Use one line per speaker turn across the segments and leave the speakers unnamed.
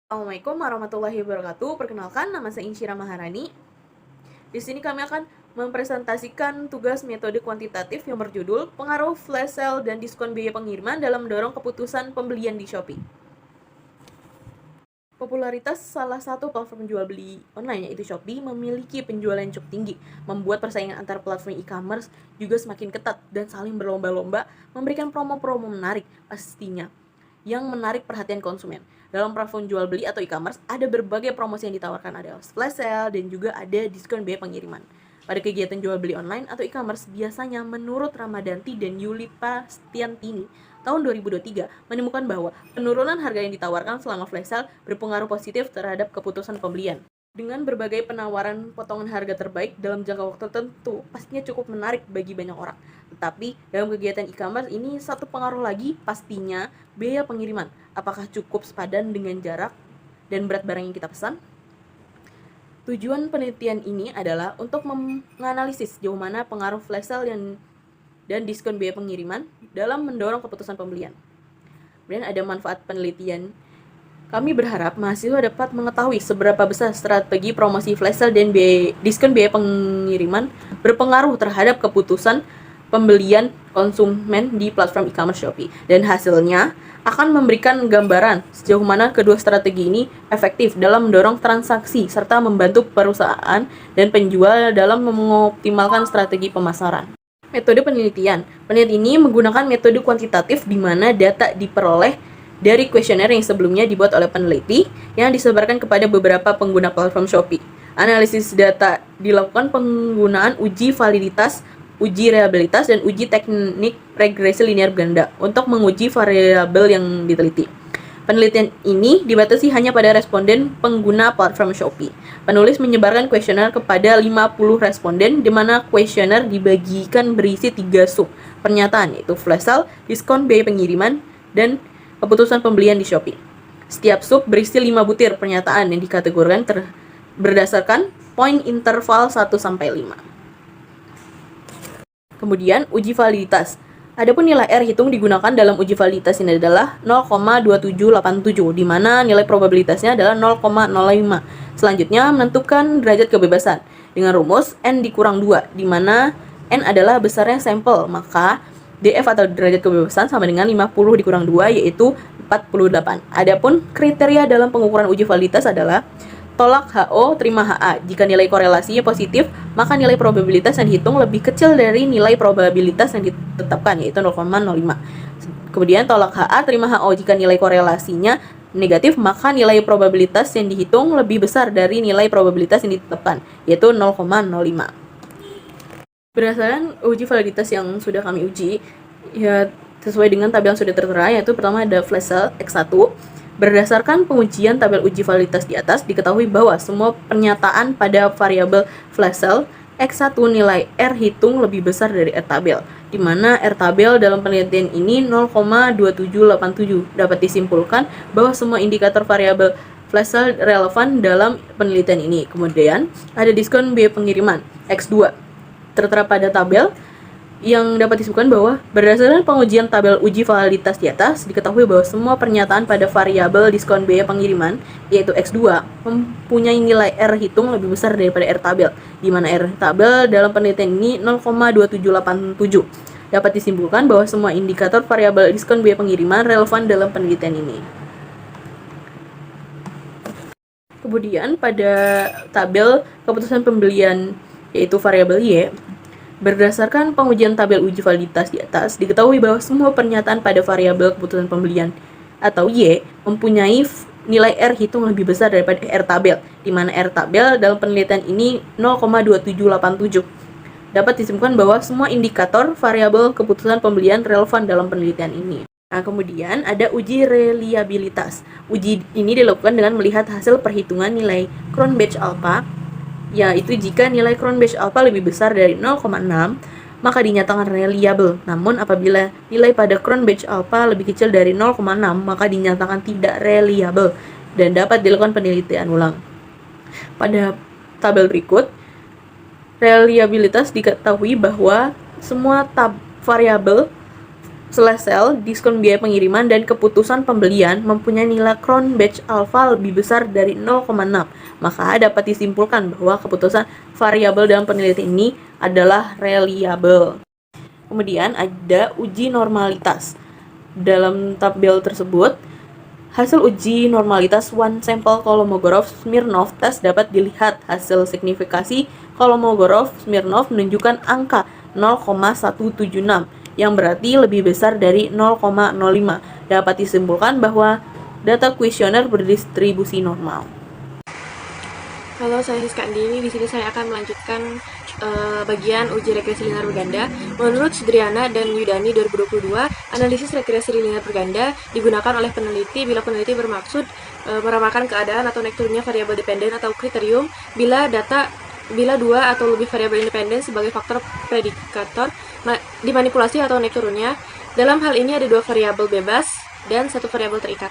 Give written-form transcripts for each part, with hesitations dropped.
Assalamualaikum warahmatullahi wabarakatuh. Perkenalkan, nama saya Insyira Maharani. Di sini kami akan mempresentasikan tugas metode kuantitatif yang berjudul pengaruh flash sale dan diskon biaya pengiriman dalam mendorong keputusan pembelian di Shopee. Popularitas salah satu platform jual beli online yaitu Shopee memiliki penjualan yang cukup tinggi, membuat persaingan antar platform e-commerce juga semakin ketat dan saling berlomba-lomba memberikan promo-promo menarik pastinya yang menarik perhatian konsumen. Dalam platform jual beli atau e-commerce, ada berbagai promosi yang ditawarkan, ada flash sale dan juga ada diskon biaya pengiriman. Pada kegiatan jual beli online atau e-commerce, biasanya menurut Ramadanti dan Yuli Pastiantini, tahun 2023 menemukan bahwa penurunan harga yang ditawarkan selama flash sale berpengaruh positif terhadap keputusan pembelian. Dengan berbagai penawaran potongan harga terbaik dalam jangka waktu tertentu, pastinya cukup menarik bagi banyak orang. Tetapi dalam kegiatan e-commerce ini satu pengaruh lagi pastinya biaya pengiriman. Apakah cukup sepadan dengan jarak dan berat barang yang kita pesan? Tujuan penelitian ini adalah untuk menganalisis sejauh mana pengaruh flash sale dan diskon biaya pengiriman dalam mendorong keputusan pembelian. Kemudian ada manfaat penelitian. Kami berharap mahasiswa dapat mengetahui seberapa besar strategi promosi flash sale dan diskon biaya pengiriman berpengaruh terhadap keputusan pembelian konsumen di platform e-commerce Shopee. Dan hasilnya akan memberikan gambaran sejauh mana kedua strategi ini efektif dalam mendorong transaksi serta membantu perusahaan dan penjual dalam mengoptimalkan strategi pemasaran. Metode penelitian. Penelitian ini menggunakan metode kuantitatif di mana data diperoleh dari kuesioner yang sebelumnya dibuat oleh peneliti yang disebarkan kepada beberapa pengguna platform Shopee. Analisis data dilakukan penggunaan uji validitas, uji reliabilitas, dan uji teknik regresi linear ganda untuk menguji variabel yang diteliti. Penelitian ini dibatasi hanya pada responden pengguna platform Shopee. Penulis menyebarkan kuesioner kepada 50 responden, di mana kuesioner dibagikan berisi 3 sub pernyataan, yaitu flash sale, diskon biaya pengiriman, dan keputusan pembelian di Shopee. Setiap sub berisi 5 butir pernyataan yang dikategorikan berdasarkan poin interval 1-5. Kemudian, uji validitas. Adapun nilai R hitung digunakan dalam uji validitas ini adalah 0,2787, di mana nilai probabilitasnya adalah 0,05. Selanjutnya, menentukan derajat kebebasan dengan rumus N dikurang 2, di mana N adalah besarnya sampel, maka DF atau derajat kebebasan sama dengan 50 dikurang 2, yaitu 48. Adapun kriteria dalam pengukuran uji validitas adalah tolak HO, terima HA. Jika nilai korelasinya positif, maka nilai probabilitas yang dihitung lebih kecil dari nilai probabilitas yang ditetapkan, yaitu 0,05. Kemudian tolak HA, terima HO. Jika nilai korelasinya negatif, maka nilai probabilitas yang dihitung lebih besar dari nilai probabilitas yang ditetapkan, yaitu 0,05. Berdasarkan uji validitas yang sudah kami uji, ya sesuai dengan tabel yang sudah tertera, yaitu pertama ada flash sale X1. Berdasarkan pengujian tabel uji validitas di atas, diketahui bahwa semua pernyataan pada variabel flash sale X1 nilai R hitung lebih besar dari R tabel, di mana R tabel dalam penelitian ini 0,2787. Dapat disimpulkan bahwa semua indikator variabel flash sale relevan dalam penelitian ini. Kemudian ada diskon biaya pengiriman X2 tertera pada tabel, yang dapat disebutkan bahwa berdasarkan pengujian tabel uji validitas di atas, diketahui bahwa semua pernyataan pada variabel diskon biaya pengiriman, yaitu X2, mempunyai nilai R hitung lebih besar daripada R tabel, di mana R tabel dalam penelitian ini 0,2787. Dapat disimpulkan bahwa semua indikator variabel diskon biaya pengiriman relevan dalam penelitian ini. Kemudian pada tabel keputusan pembelian, yaitu variabel Y, berdasarkan pengujian tabel uji validitas di atas, diketahui bahwa semua pernyataan pada variabel keputusan pembelian atau Y mempunyai nilai R hitung lebih besar daripada R tabel, di mana R tabel dalam penelitian ini 0,2787. Dapat disimpulkan bahwa semua indikator variabel keputusan pembelian relevan dalam penelitian ini. Nah, kemudian ada uji reliabilitas. Uji ini dilakukan dengan melihat hasil perhitungan nilai Cronbach alpha, yaitu jika nilai Cronbach alpha lebih besar dari 0,6, maka dinyatakan reliable. Namun apabila nilai pada Cronbach alpha lebih kecil dari 0,6, maka dinyatakan tidak reliable dan dapat dilakukan penelitian ulang. Pada tabel berikut, reliabilitas diketahui bahwa semua variabel Slash sale, diskon biaya pengiriman, dan keputusan pembelian mempunyai nilai crown batch alpha lebih besar dari 0,6. Maka dapat disimpulkan bahwa keputusan variabel dalam penelitian ini adalah reliable. Kemudian ada uji normalitas. Dalam tabel tersebut, hasil uji normalitas one sample Kolmogorov-Smirnov test dapat dilihat. Hasil signifikasi Kolmogorov-Smirnov menunjukkan angka 0,176 yang berarti lebih besar dari 0,05. Dapat disimpulkan bahwa data kuesioner berdistribusi normal.
Halo, saya Siska Andini. Di sini saya akan melanjutkan bagian uji regresi linear berganda. Menurut Sudriana dan Yudani 2022, analisis regresi linear berganda digunakan oleh peneliti bila peneliti bermaksud meramalkan keadaan atau naik turunnya variabel dependen atau kriterium bila dua atau lebih variabel independen sebagai faktor predikator dimanipulasi atau naik turunnya. Dalam hal ini ada dua variabel bebas dan satu variabel terikat.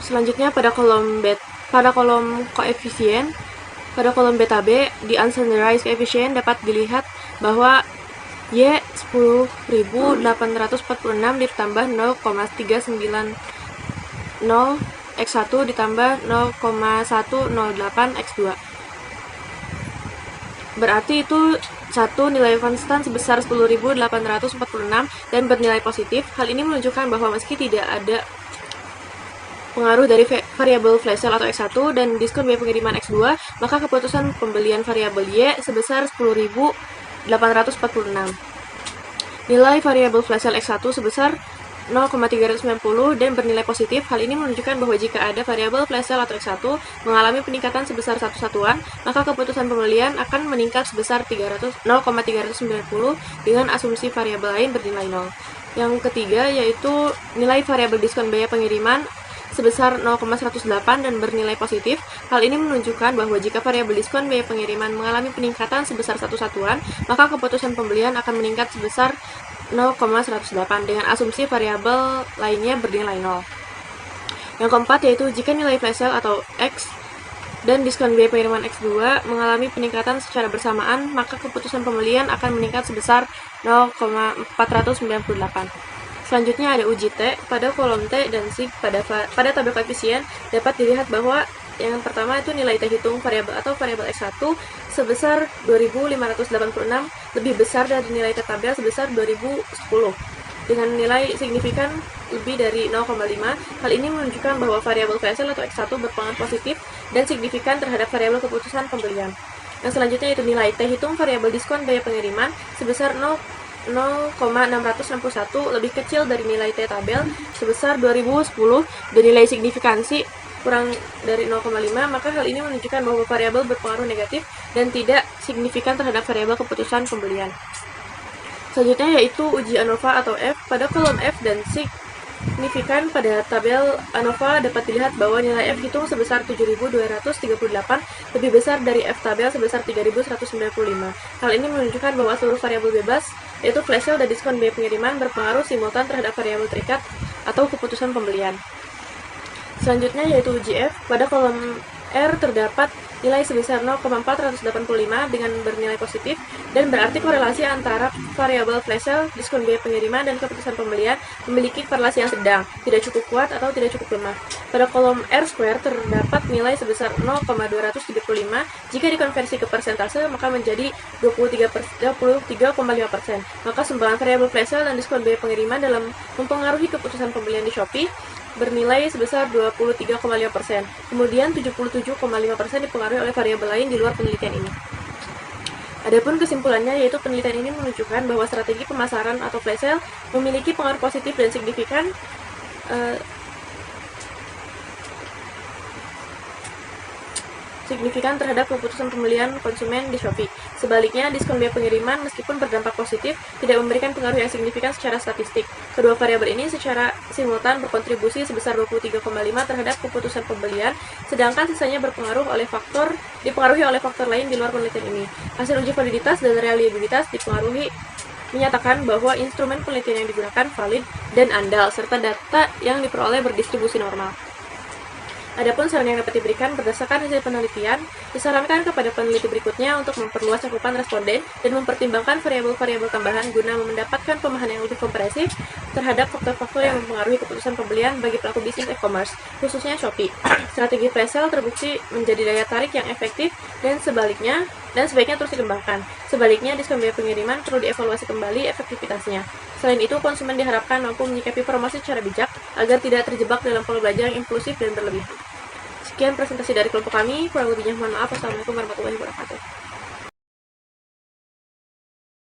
Selanjutnya pada kolom koefisien, pada kolom beta B di unstandardized coefficient dapat dilihat bahwa Y 10.846 ditambah 0,390 X1 ditambah 0,108 X2. Berarti itu satu nilai konstan sebesar 10.846 dan bernilai positif. Hal ini menunjukkan bahwa meski tidak ada pengaruh dari variabel flash sale atau X1 dan diskon biaya pengiriman X2, maka keputusan pembelian variabel Y sebesar 10.846. Nilai variabel flash sale X1 sebesar 0,390 dan bernilai positif. Hal ini menunjukkan bahwa jika ada variabel flash sale atau X1 mengalami peningkatan sebesar satu satuan, maka keputusan pembelian akan meningkat sebesar 0,390 dengan asumsi variabel lain bernilai 0. Yang ketiga yaitu nilai variabel diskon biaya pengiriman sebesar 0,108 dan bernilai positif. Hal ini menunjukkan bahwa jika variabel diskon biaya pengiriman mengalami peningkatan sebesar satu satuan, maka keputusan pembelian akan meningkat sebesar 0,108 dengan asumsi variabel lainnya bernilai 0. Yang keempat yaitu jika nilai flash sale atau X dan diskon biaya pengiriman X2 mengalami peningkatan secara bersamaan, maka keputusan pembelian akan meningkat sebesar 0,498. Selanjutnya ada uji T. Pada kolom T dan SIG pada tabel koefisien dapat dilihat bahwa yang pertama itu nilai T hitung variabel atau variabel X1 sebesar 2586 lebih besar dari nilai T tabel sebesar 2010 dengan nilai signifikan lebih dari 0,5. Hal ini menunjukkan bahwa variabel flash sale atau X1 berpengaruh positif dan signifikan terhadap variabel keputusan pembelian. Yang selanjutnya itu nilai T hitung variabel diskon biaya pengiriman sebesar 0,661 lebih kecil dari nilai T tabel sebesar 2010 dan nilai signifikansi kurang dari 0,5, maka hal ini menunjukkan bahwa variabel berpengaruh negatif dan tidak signifikan terhadap variabel keputusan pembelian. Selanjutnya yaitu uji ANOVA atau F. Pada kolom F dan signifikan pada tabel ANOVA dapat dilihat bahwa nilai F hitung sebesar 7.238 lebih besar dari F tabel sebesar 3.195. Hal ini menunjukkan bahwa seluruh variabel bebas yaitu flash sale dan diskon biaya pengiriman berpengaruh simultan terhadap variabel terikat atau keputusan pembelian. Selanjutnya yaitu uji F. Pada kolom R terdapat nilai sebesar 0,485 dengan bernilai positif dan berarti korelasi antara variabel flash sale, diskon biaya pengiriman, dan keputusan pembelian memiliki korelasi yang sedang, tidak cukup kuat atau tidak cukup lemah. Pada kolom R square terdapat nilai sebesar 0,235. Jika dikonversi ke persentase maka menjadi 23,5%. Maka sumbangan variabel flash sale dan diskon biaya pengiriman dalam mempengaruhi keputusan pembelian di Shopee bernilai sebesar 23,5%. Kemudian 77,5% dipengaruhi oleh variabel lain di luar penelitian ini. Adapun kesimpulannya yaitu penelitian ini menunjukkan bahwa strategi pemasaran atau flash sale memiliki pengaruh positif dan signifikan terhadap keputusan pembelian konsumen di Shopee. Sebaliknya, diskon biaya pengiriman meskipun berdampak positif, tidak memberikan pengaruh yang signifikan secara statistik. Kedua variabel ini secara simultan berkontribusi sebesar 23,5 terhadap keputusan pembelian, sedangkan sisanya dipengaruhi oleh faktor lain di luar penelitian ini. Hasil uji validitas dan reliabilitas menyatakan bahwa instrumen penelitian yang digunakan valid dan andal, serta data yang diperoleh berdistribusi normal. Adapun saran yang dapat diberikan berdasarkan hasil penelitian, disarankan kepada peneliti berikutnya untuk memperluas cakupan responden dan mempertimbangkan variabel-variabel tambahan guna mendapatkan pemahaman yang lebih komprehensif terhadap faktor-faktor yang mempengaruhi keputusan pembelian bagi pelaku bisnis e-commerce, khususnya Shopee. Strategi flash sale terbukti menjadi daya tarik yang efektif dan sebaiknya terus dikembangkan. Sebaliknya, diskon biaya pengiriman perlu dievaluasi kembali efektivitasnya. Selain itu, konsumen diharapkan mampu menyikapi promosi secara bijak agar tidak terjebak dalam pola belanja yang impulsif dan berlebihan. Sekian presentasi dari kelompok kami, kurang lebihnya mohon maaf. Wassalamualaikum warahmatullahi wabarakatuh.